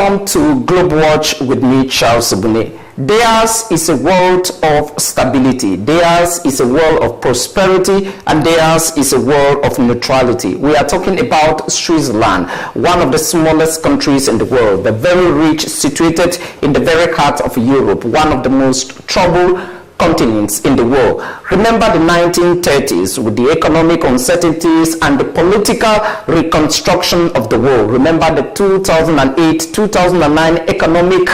Welcome to Globe Watch with me, Charles Obune. Theirs is a world of stability, theirs is a world of prosperity, and theirs is a world of neutrality. We are talking about Switzerland, one of the smallest countries in the world, but very rich, situated in the very heart of Europe, one of the most troubled continents in the world. Remember the 1930s with the economic uncertainties and the political reconstruction of the world. Remember the 2008-2009 economic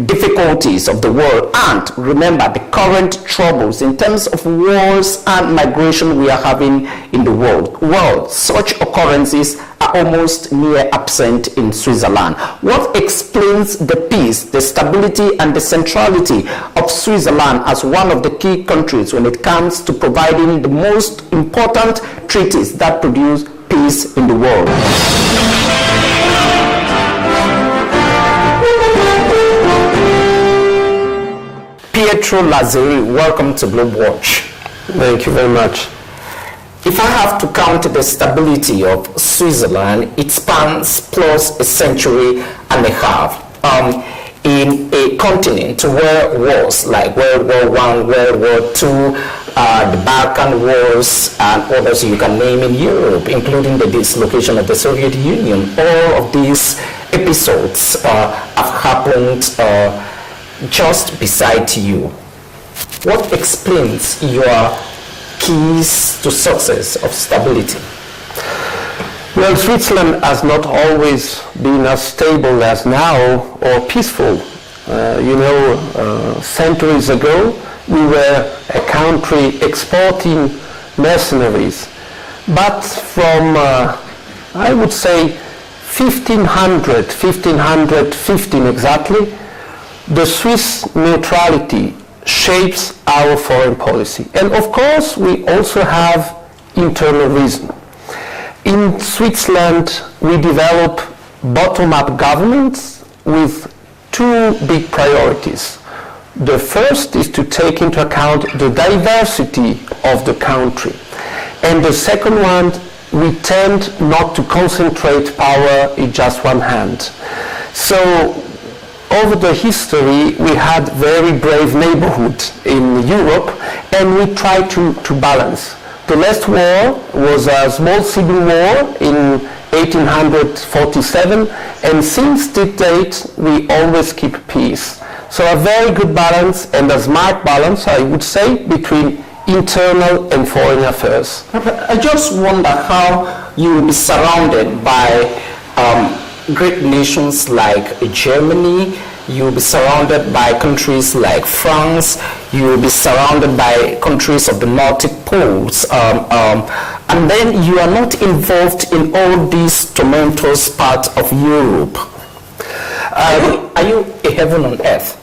difficulties of the world, and remember the current troubles in terms of wars and migration we are having in the world. Well, such occurrences are almost near absent in Switzerland. What explains the peace, the stability, and the centrality of Switzerland as one of the key countries when it comes to providing the most important treaties that produce peace in the world? Pietro Lazzeri, welcome to Globe Watch. Thank you very much. If I have to count the stability of Switzerland, it spans plus a century and a half. In a continent where wars like World War I, World War II, the Balkan Wars, and others you can name in Europe, including the dislocation of the Soviet Union, all of these episodes have happened just beside you. What explains your keys to success of stability? Well, Switzerland has not always been as stable as now or peaceful. Centuries ago, we were a country exporting mercenaries. But from, I would say, 1515 exactly, the Swiss neutrality shapes our foreign policy. And of course, we also have internal reason. In Switzerland, we develop bottom-up governments with two big priorities. The first is to take into account the diversity of the country. And the second one, we tend not to concentrate power in just one hand. So, over the history, we had very brave neighborhoods in Europe, and we tried to balance. The last war was a small civil war in 1847, and since that date, we always keep peace. So a very good balance, and a smart balance, I would say, between internal and foreign affairs. I just wonder how you will be surrounded by great nations like Germany, you will be surrounded by countries like France, you will be surrounded by countries of the Nordic poles, and then you are not involved in all these tumultuous parts of Europe. Are you a heaven on earth?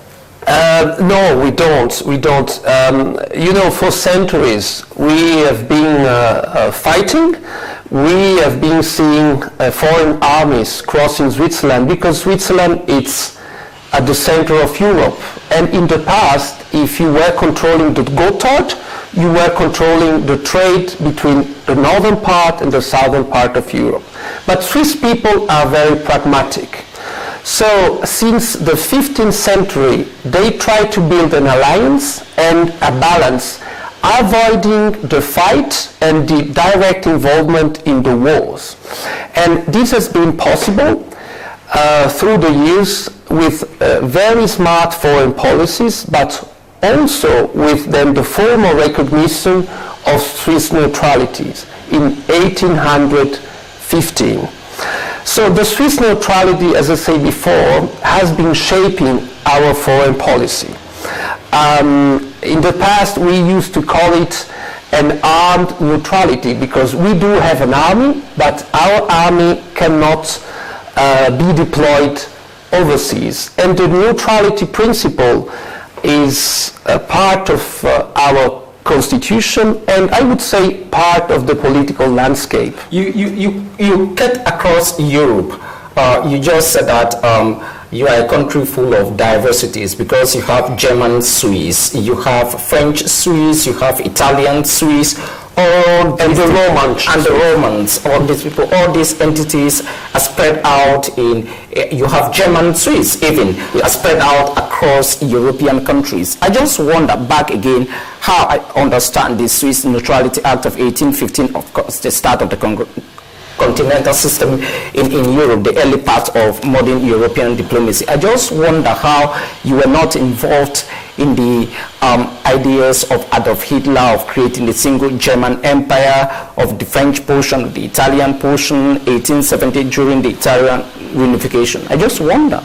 No, we don't. For centuries, we have been fighting. We have been seeing foreign armies crossing Switzerland because Switzerland is at the center of Europe. And in the past, if you were controlling the Gotthard, you were controlling the trade between the northern part and the southern part of Europe. But Swiss people are very pragmatic. So since the 15th century, they tried to build an alliance and a balance, avoiding the fight and the direct involvement in the wars. And this has been possible through the years with very smart foreign policies, but also with then the formal recognition of Swiss neutralities in 1815. So the Swiss neutrality, as I said before, has been shaping our foreign policy. In the past, we used to call it an armed neutrality because we do have an army, but our army cannot be deployed overseas. And the neutrality principle is a part of our constitution, and I would say part of the political landscape. You cut across Europe. You just said that you are a country full of diversities because you have German Swiss, you have French Swiss, you have Italian Swiss, and the Romans. And the Romans, all these people, all these entities are spread out in, you have German Swiss even, are spread out across European countries. I just wonder back again how I understand the Swiss Neutrality Act of 1815, of course, the start of the continental system in Europe, the early part of modern European diplomacy. I just wonder how you were not involved in the ideas of Adolf Hitler of creating the single German empire, of the French portion, the Italian portion, 1870 during the Italian reunification. I just wonder.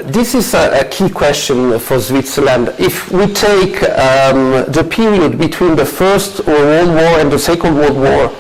This is a key question for Switzerland. If we take the period between the First World War and the Second World War,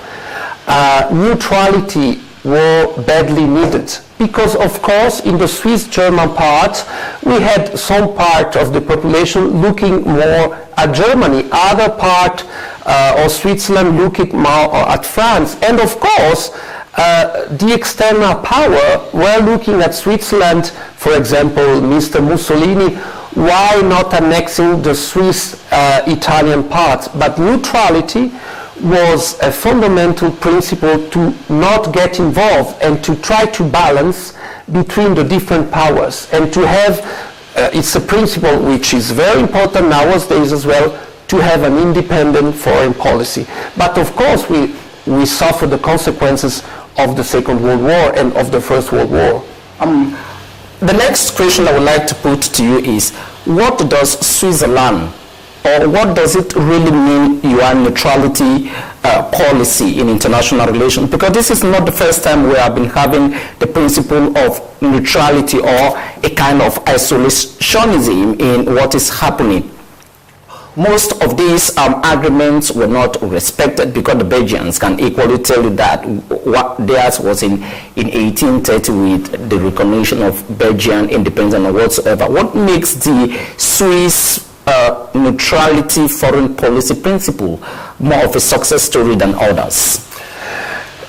neutrality were badly needed because, of course, in the Swiss-German part, we had some part of the population looking more at Germany, other part of Switzerland looking more at France, and of course, the external power were looking at Switzerland, for example, Mr. Mussolini, why not annexing the Swiss-Italian part? But neutrality was a fundamental principle to not get involved and to try to balance between the different powers and to have, it's a principle which is very important nowadays as well, to have an independent foreign policy. But of course we suffer the consequences of the Second World War and of the First World War. The next question I would like to put to you is, what does Switzerland, or what does it really mean, your neutrality policy in international relations? Because this is not the first time we have been having the principle of neutrality or a kind of isolationism in what is happening. Most of these agreements were not respected because the Belgians can equally tell you that what theirs was in 1830 with the recognition of Belgian independence or whatsoever. What makes the Swiss neutrality foreign policy principle more of a success story than others?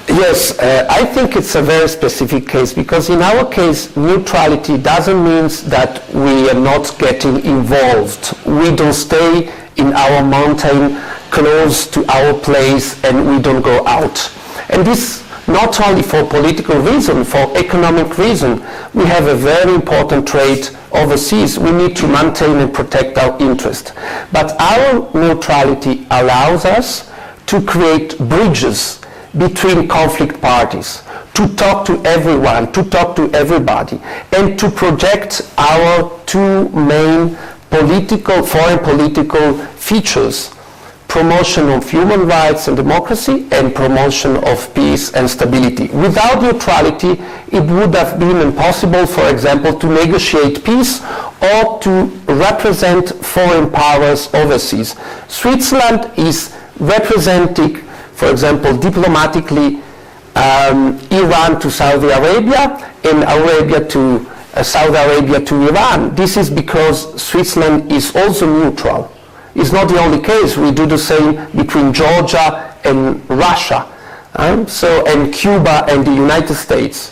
Yes, I think it's a very specific case because in our case neutrality doesn't mean that we are not getting involved. We don't stay in our mountain close to our place and we don't go out. And this not only for political reason, for economic reason. We have a very important trade overseas. We need to maintain and protect our interest. But our neutrality allows us to create bridges between conflict parties, to talk to everyone, to talk to everybody, and to project our two main foreign political features: promotion of human rights and democracy, and promotion of peace and stability. Without neutrality, it would have been impossible, for example, to negotiate peace or to represent foreign powers overseas. Switzerland is representing, for example, diplomatically, Iran to Saudi Arabia and Saudi Arabia to Iran. This is because Switzerland is also neutral. It's not the only case. We do the same between Georgia and Russia, and Cuba and the United States.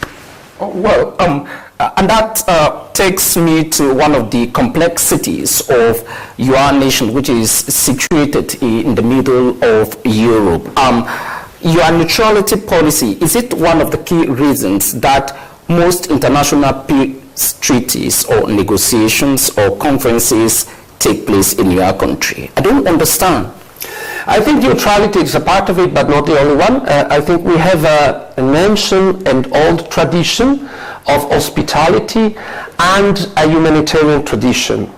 And that takes me to one of the complexities of your nation, which is situated in the middle of Europe. Your neutrality policy, is it one of the key reasons that most international peace treaties or negotiations or conferences take place in your country? I don't understand. I think neutrality is a part of it, but not the only one. I think we have an ancient and old tradition of hospitality and a humanitarian tradition.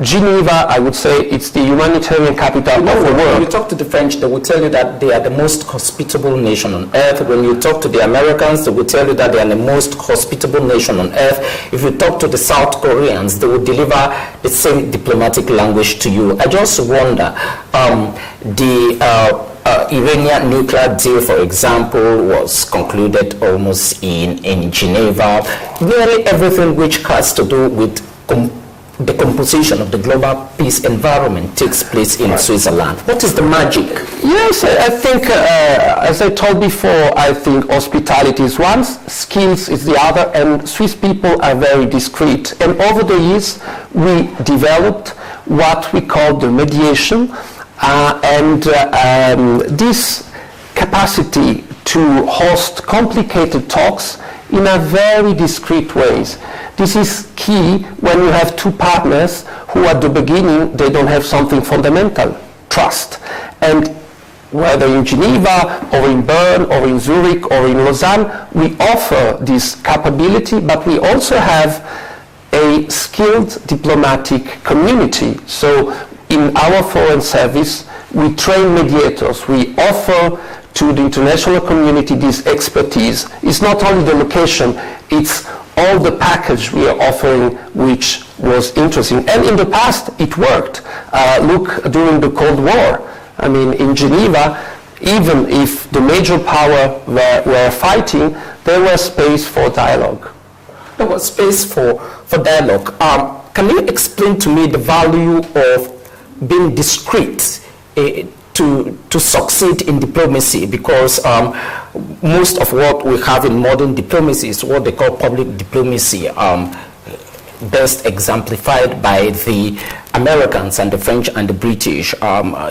Geneva, I would say, it's the humanitarian capital of the world. When you talk to the French, they will tell you that they are the most hospitable nation on earth. When you talk to the Americans, they will tell you that they are the most hospitable nation on earth. If you talk to the South Koreans, they will deliver the same diplomatic language to you. I just wonder, the Iranian nuclear deal, for example, was concluded almost in Geneva. Nearly everything which has to do with the composition of the global peace environment takes place in Switzerland. What is the magic? Yes, I think, as I told before, I think hospitality is one, skills is the other, and Swiss people are very discreet. And over the years, we developed what we call the mediation, This capacity to host complicated talks in a very discreet ways. This is key when you have two partners who at the beginning, they don't have something fundamental, trust. And whether in Geneva or in Bern or in Zurich or in Lausanne, we offer this capability, but we also have a skilled diplomatic community. So in our foreign service, we train mediators. We offer to the international community this expertise. It's not only the location, it's all the package we are offering, which was interesting. And in the past, it worked. Look, during the Cold War, I mean, in Geneva, even if the major power were fighting, there was space for dialogue. There was space for dialogue. Can you explain to me the value of being discreet to succeed in diplomacy? Because most of what we have in modern diplomacy is what they call public diplomacy, best exemplified by the Americans and the French and the British.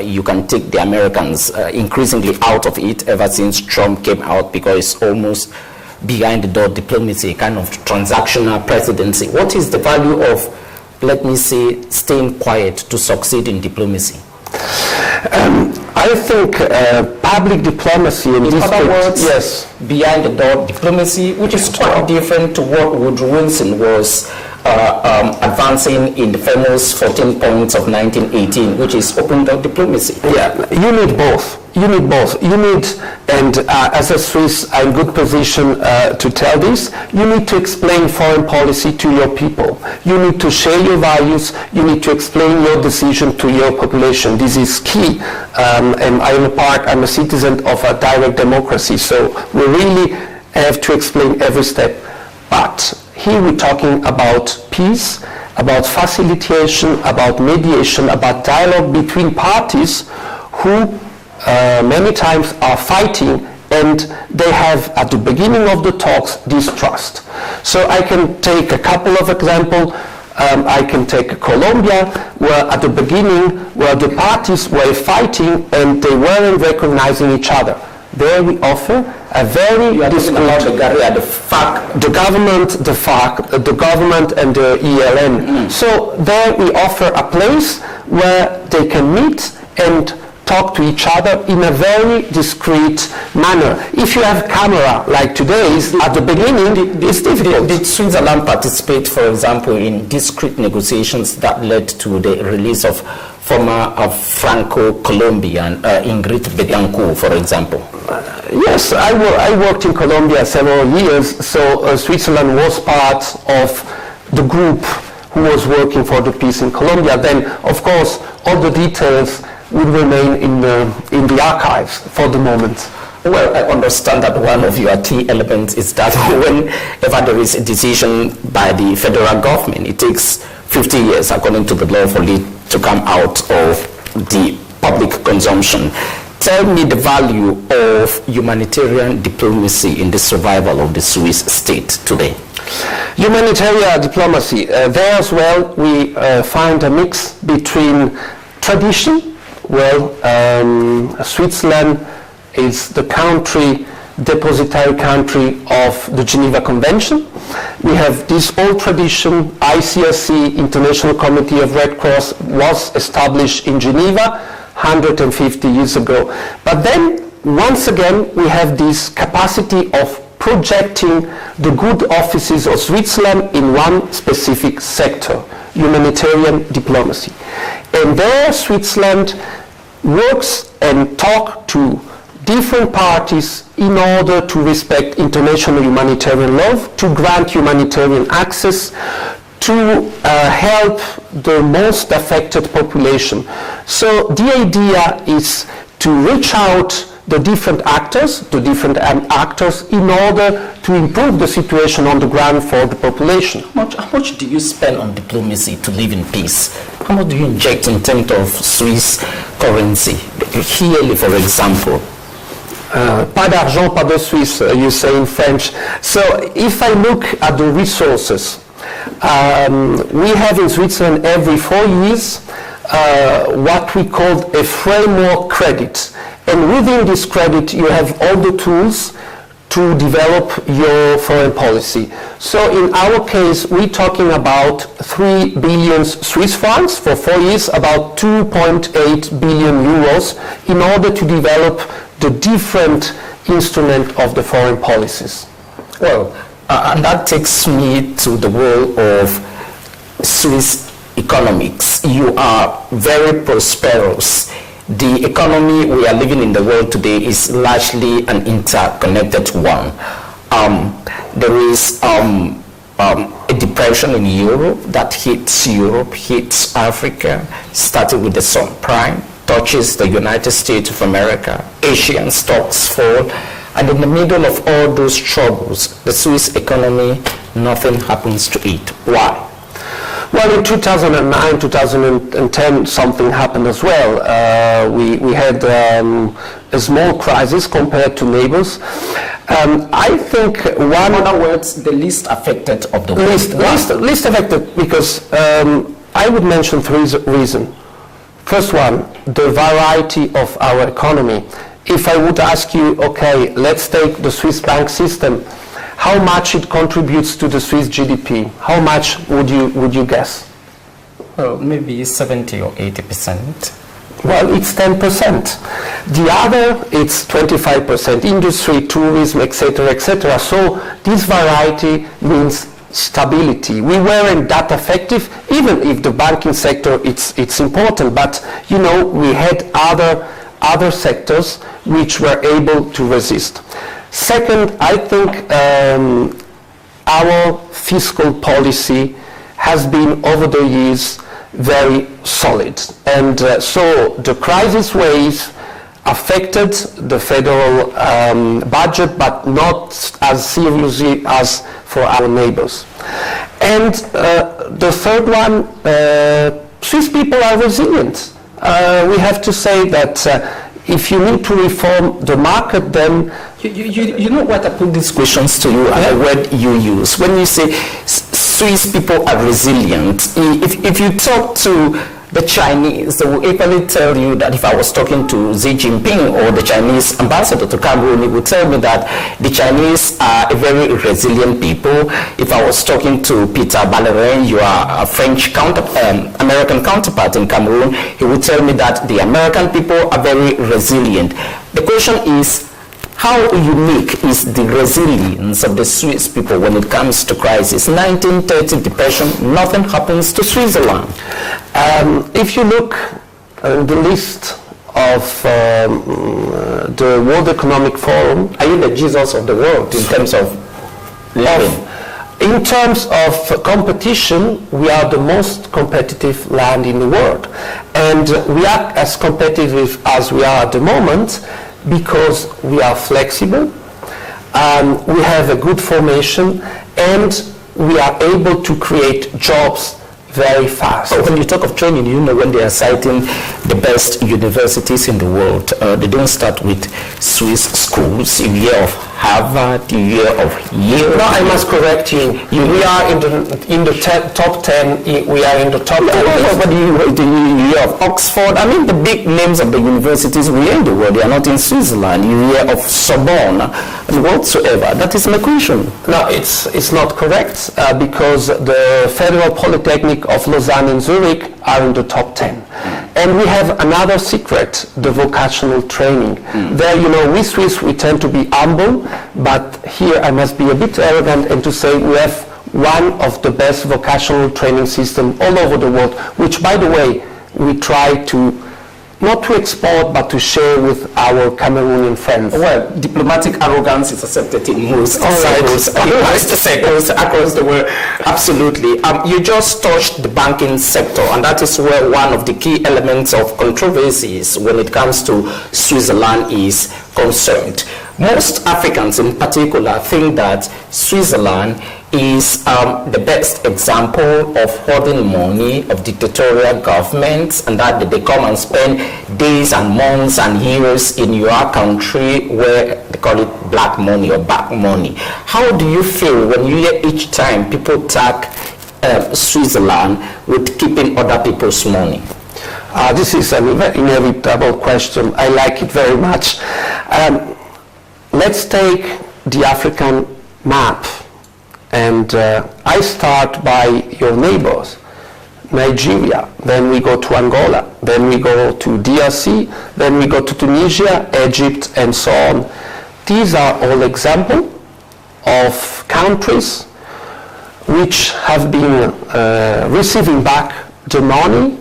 You can take the Americans increasingly out of it ever since Trump came out, because it's almost behind the door diplomacy, kind of transactional presidency. What is the value of, let me say, staying quiet to succeed in diplomacy? I think public diplomacy, in other words, yes, behind the door diplomacy, which is quite different to what Woodrow Wilson was advancing in the famous 14 points of 1918, which is open door diplomacy. Yeah, you need both. You need both. You need, and as a Swiss, I'm in good position to tell this, you need to explain foreign policy to your people. You need to share your values. You need to explain your decision to your population. This is key. And I'm a citizen of a direct democracy, so we really have to explain every step. But here we're talking about peace, about facilitation, about mediation, about dialogue between parties who many times are fighting, and they have at the beginning of the talks distrust. So I can take a couple of examples. I can take Colombia, where at the beginning, where the parties were fighting and they weren't recognizing each other. There we offer a very discreet, the government, the FARC, the government and the ELN. So there we offer a place where they can meet and talk to each other in a very discreet manner. If you have camera like today's, at the beginning, it's difficult. Did Switzerland participate, for example, in discreet negotiations that led to the release of former Franco-Colombian Ingrid Betancourt, for example? Yes, I worked in Colombia several years, so Switzerland was part of the group who was working for the peace in Colombia. Then, of course, all the details would remain in the archives for the moment. Well, I understand that one of your key elements is that whenever there is a decision by the federal government, it takes 50 years, according to the law, for it to come out of the public consumption. Tell me the value of humanitarian diplomacy in the survival of the Swiss state today. Humanitarian diplomacy, there as well we find a mix between tradition. Well, Switzerland is the country, depositary country of the Geneva Convention. We have this old tradition. ICRC, International Committee of Red Cross, was established in Geneva 150 years ago. But then, once again, we have this capacity of projecting the good offices of Switzerland in one specific sector, humanitarian diplomacy. And there Switzerland works and talks to different parties in order to respect international humanitarian law, to grant humanitarian access, to help the most affected population. So the idea is to reach out the different actors in order to improve the situation on the ground for the population. How much do you spend on diplomacy to live in peace? How much do you inject in terms of Swiss currency? Yearly, for example. Pas d'argent, pas de Suisse, you say in French. So if I look at the resources, we have in Switzerland every 4 years what we call a framework credit. And within this credit, you have all the tools to develop your foreign policy. So in our case, we're talking about 3 billion Swiss francs for 4 years, about 2.8 billion euros, in order to develop the different instrument of the foreign policies. Well, and that takes me to the role of Swiss economics. You are very prosperous. The economy we are living in the world today is largely an interconnected one. There is a depression in Europe that hits Europe, hits Africa, started with the subprime, touches the United States of America, Asian stocks fall, and in the middle of all those troubles, the Swiss economy, nothing happens to it. Why? Well, in 2009, 2010, something happened as well. We had a small crisis compared to neighbors. I think one... In other words, the least affected of the world. Least affected, because I would mention 3 reasons. First one, the variety of our economy. If I would ask you, okay, let's take the Swiss bank system, how much it contributes to the Swiss GDP? How much would you guess? Well, maybe 70 or 80%. Well, it's 10%. The other, it's 25%. Industry, tourism, etc., etc. So this variety means stability. We weren't that effective, even if the banking sector it's important. But you know, we had other sectors which were able to resist. Second, I think our fiscal policy has been over the years very solid, and so the crisis waves affected the federal budget, but not as seriously as for our neighbors. And the third one, Swiss people are resilient. We have to say that if you need to reform the market, then... You know what, I put these questions to you, and I word you use. When you say Swiss people are resilient, if you talk to the Chinese, they will equally tell you that if I was talking to Xi Jinping or the Chinese ambassador to Cameroon, he would tell me that the Chinese are a very resilient people. If I was talking to Peter, you are a French American counterpart in Cameroon, he would tell me that the American people are very resilient. The question is, how unique is the resilience of the Swiss people when it comes to crisis? 1930 depression, nothing happens to Switzerland. If you look at the list of the World Economic Forum, are you the Jesus of the world in terms of living? In terms of competition, we are the most competitive land in the world. And we are as competitive as we are at the moment because we are flexible, we have a good formation, and we are able to create jobs very fast. So when you talk of training, you know, when they are citing the best universities in the world, they don't start with Swiss schools. You hear of Harvard, you hear of Yale. No, I must correct you. We are in the top 10. We are in the top 10. But you hear of Oxford. I mean, the big names of the universities we are in the world, they are not in Switzerland. You hear of Sorbonne and whatsoever. That is my question. No, it's not correct because the Federal Polytechnic of Lausanne and Zurich are in the top 10. And we have another secret, the vocational training. There, you know, we Swiss, we tend to be humble, but here I must be a bit arrogant and to say we have one of the best vocational training systems all over the world, which, by the way, we try to not to export, but to share with our Cameroonian friends. Well, diplomatic arrogance is accepted in most circles across the world. Absolutely. You just touched the banking sector, and that is where one of the key elements of controversies when it comes to Switzerland is concerned. Most Africans in particular think that Switzerland is the best example of hoarding money of dictatorial governments, and that they come and spend days and months and years in your country where they call it black money or back money. How do you feel when you hear each time people tag Switzerland with keeping other people's money? This is an inevitable question. I like it very much. Let's take the African map. And I start by your neighbors, Nigeria, then we go to Angola, then we go to DRC, then we go to Tunisia, Egypt, and so on. These are all examples of countries which have been receiving back the money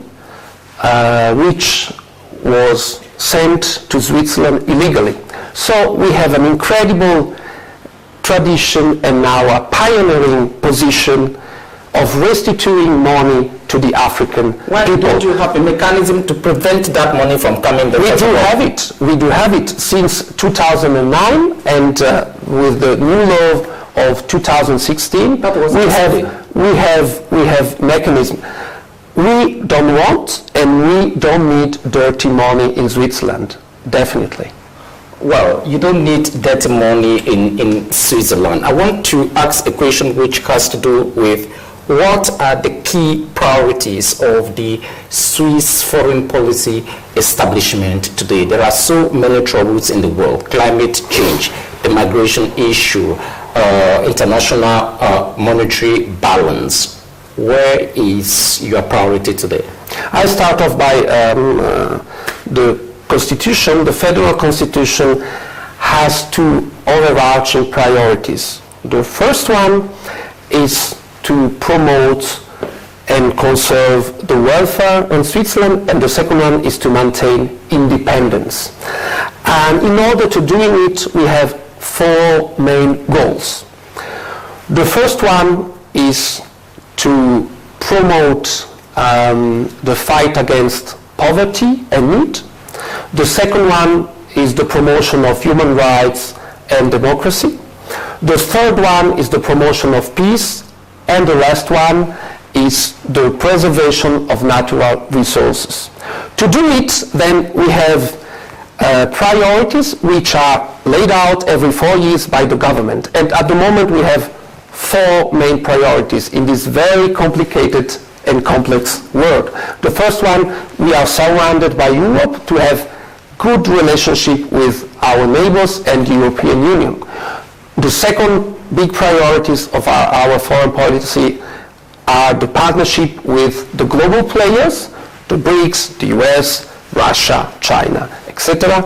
which was sent to Switzerland illegally. So we have an incredible tradition and now a pioneering position of restituting money to the African Why people. don't you have a mechanism to prevent that money from coming the We do have it since 2009, and with the new law of 2016, we have mechanism. We don't want and we don't need dirty money in Switzerland, definitely. Well, you don't need dirty money in Switzerland. I want to ask a question which has to do with what are the key priorities of the Swiss foreign policy establishment today? There are so many troubles in the world: climate change, the migration issue, international monetary balance. Where is your priority today? I start off by the Constitution. The federal Constitution has two overarching priorities. The first one is to promote and conserve the welfare in Switzerland, and the second one is to maintain independence. And in order to doing it, we have four main goals. The first one is to promote the fight against poverty and need. The second one is the promotion of human rights and democracy. The third one is the promotion of peace. And the last one is the preservation of natural resources. To do it, then we have priorities which are laid out every 4 years by the government. And at the moment we have four main priorities in this very complicated and complex world. The first one, we are surrounded by Europe to have good relationship with our neighbors and the European Union. The second big priorities of our foreign policy are the partnership with the global players, the BRICS, the US, Russia, China, etc.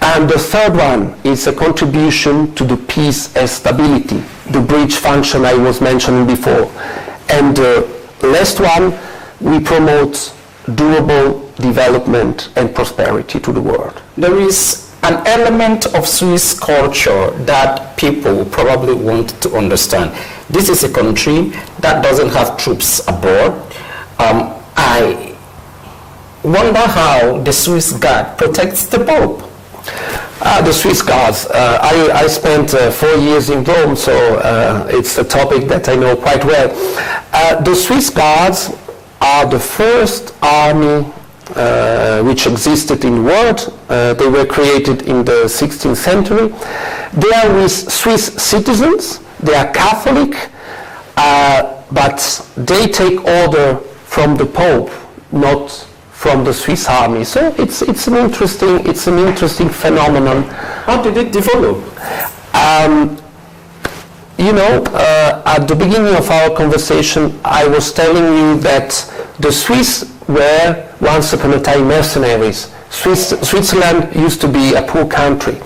And the third one is a contribution to the peace and stability, the bridge function I was mentioning before. And the last one, we promote durable development and prosperity to the world. There is an element of Swiss culture that people probably want to understand. This is a country that doesn't have troops abroad. I wonder how the Swiss Guard protects the Pope. The Swiss Guards. I spent 4 years in Rome, so it's a topic that I know quite well. The Swiss Guards are the first army which existed in the world. They were created in the 16th century. They are with Swiss citizens. They are Catholic, but they take order from the Pope, not from the Swiss army. So it's an interesting phenomenon. How did it develop? At the beginning of our conversation, I was telling you that the Swiss were once upon a time mercenaries. Switzerland used to be a poor country.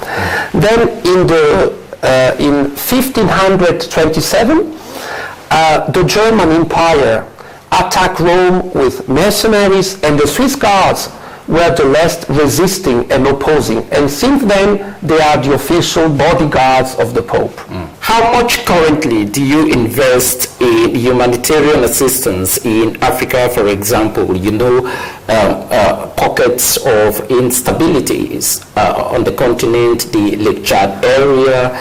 Then in 1527, the German Empire attacked Rome with mercenaries, and the Swiss Guards were the last resisting and opposing. And since then, they are the official bodyguards of the Pope. How much currently do you invest in humanitarian assistance in Africa, for example? Pockets of instabilities on the continent, the Lake Chad area,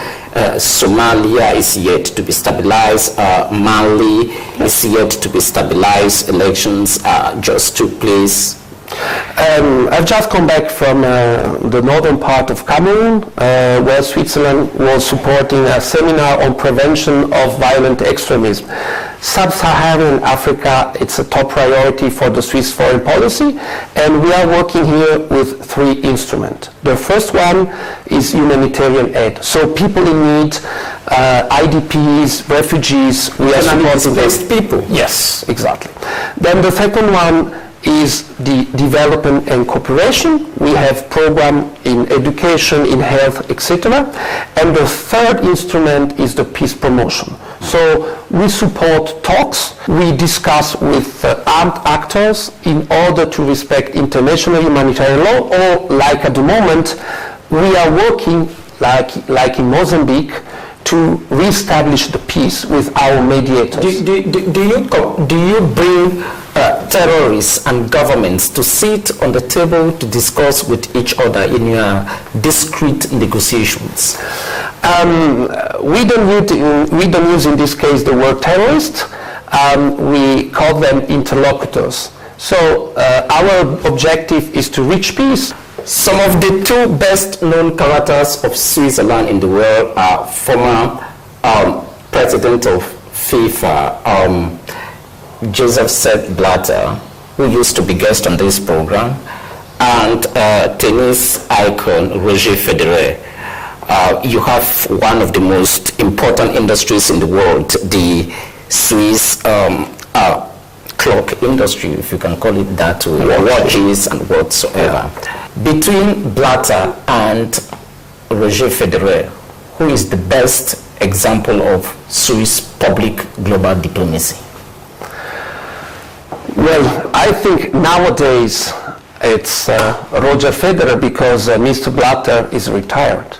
Somalia is yet to be stabilized, Mali is yet to be stabilized, elections just took place I've just come back from the northern part of Cameroon, where Switzerland was supporting a seminar on prevention of violent extremism. Sub-Saharan Africa, it's a top priority for the Swiss foreign policy, and we are working here with 3 instruments. The first one is humanitarian aid. So people in need, IDPs, refugees, we are supporting displaced people. Yes, exactly. Then the second one is the development and cooperation. We have program in education, in health, etc. And the third instrument is the peace promotion. So we support talks, we discuss with armed actors in order to respect international humanitarian law, or like at the moment, we are working like in Mozambique to reestablish the peace with our mediators. Do you bring terrorists and governments to sit on the table to discuss with each other in your discrete negotiations? We don't use in this case the word terrorist. We call them interlocutors. So our objective is to reach peace. Some of the 2 best known characters of Switzerland in the world are former president of FIFA, Joseph Sepp Blatter, who used to be guest on this program, and tennis icon Roger Federer. You have one of the most important industries in the world, the Swiss clock industry, if you can call it that, watches and whatsoever. Between Blatter and Roger Federer, who is the best example of Swiss public global diplomacy? Well, I think nowadays it's Roger Federer, because Mr. Blatter is retired.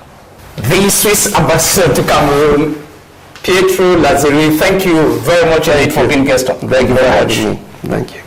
The Swiss ambassador to Cameroon, Pietro Lazzeri, thank you very much for being guest. Thank you very much. Thank you.